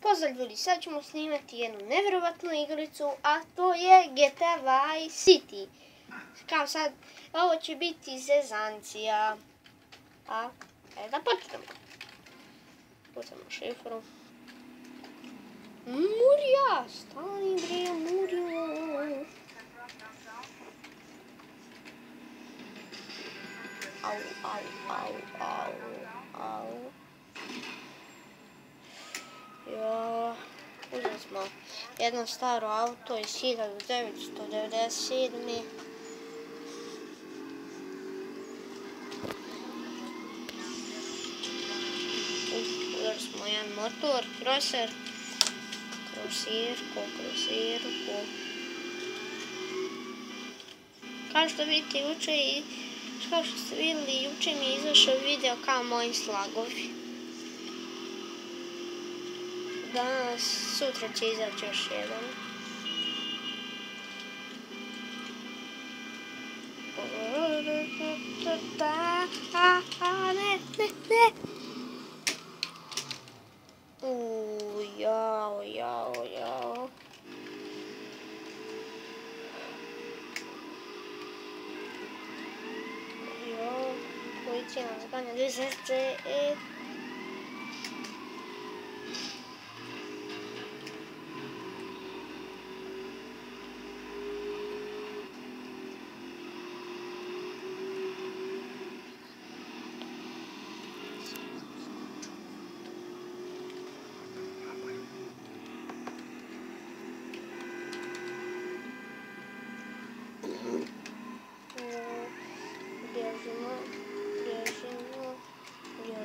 Pozdrav ljudi, sad ćemo snimati jednu nevjerovatnu igricu, a to je GTA Vice City. Kao sad, ovo će biti zezancija. A, da počnemo. Pucamo šifru. Murija, stani bre, Murija. Au. Jo, uzeli smo jedno staro auto iz 1997. Uzeli smo jedan motor, krosirku. Kao što vidite juče mi je izašao video kao moji slagovi. Danas, sutra će izaći još jedan. Ne. Jao. Policija nas ganja, gdje se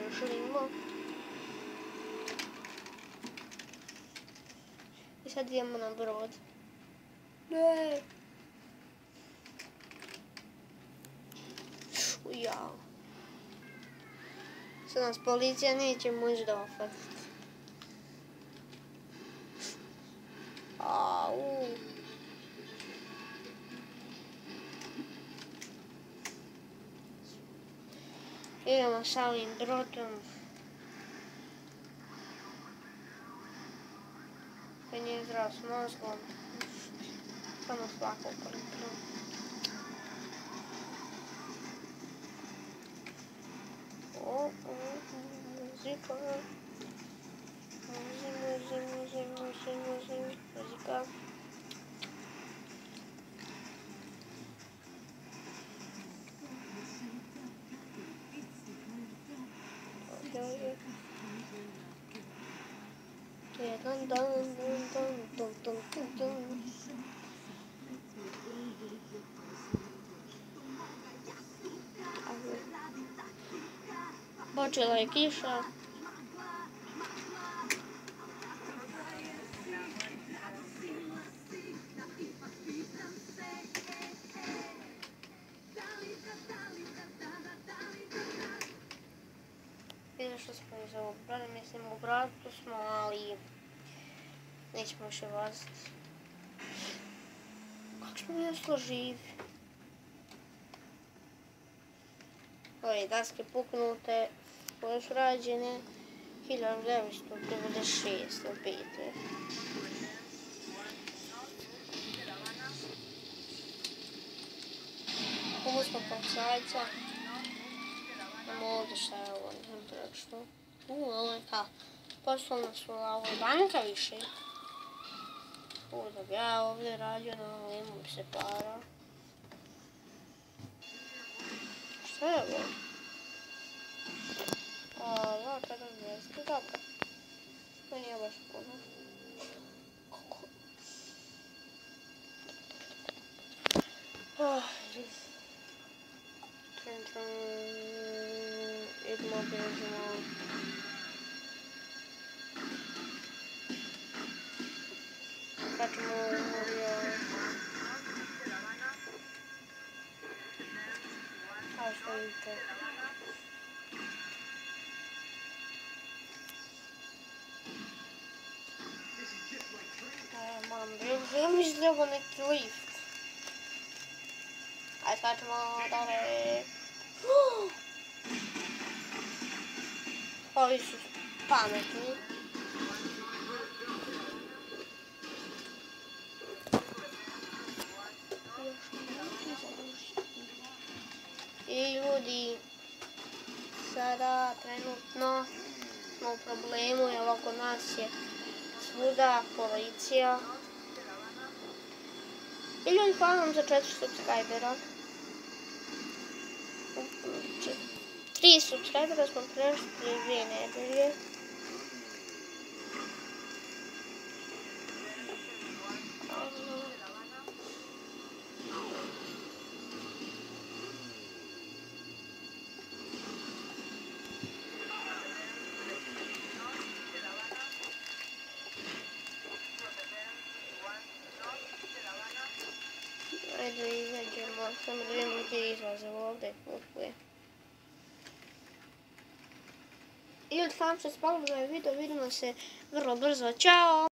bježimo. I sad idemo na brod. Ne. Jao. Sad nas policija neće moći da uhvatiti. Au. Idemo sa ovim brodom. Koji nije zdrav s mozgom. Samo svako koliko. Muzika. Muzika. Počela je kiša. Izašli smo iz ovog broda, mislim u brodu smo, ali nećemo više voziti. Kako smo jeslo živi? Ove daske puknute, koje su rađene 1996. opet. Ovo smo policajca. Imamo ovdje šta je ovo, ne znam točno. Ovo je kao poslovna škola, ovo je banka više. Da bi ja ovdje radio, no imam se para. Šta je ovo? Da, 40, dobro. To nije baš puno. Kako? Idemo, bježimo. Kačemo Murija. Kao što vidite. Ja mislim da je ovo neki lift. Ajde, skačemo dalje. Ovi su pametni. trenutno smo u problemu, jer oko nas je svuda policija. I ljudi, hvala vam za 4 subscribera. 3 subscribera smo prešli prije 2 nedelje. Ajde izađemo, samo da vidimo gdje izlaze ovdje putuje. I od vam što se pogledali video, vidimo se vrlo brzo, čao!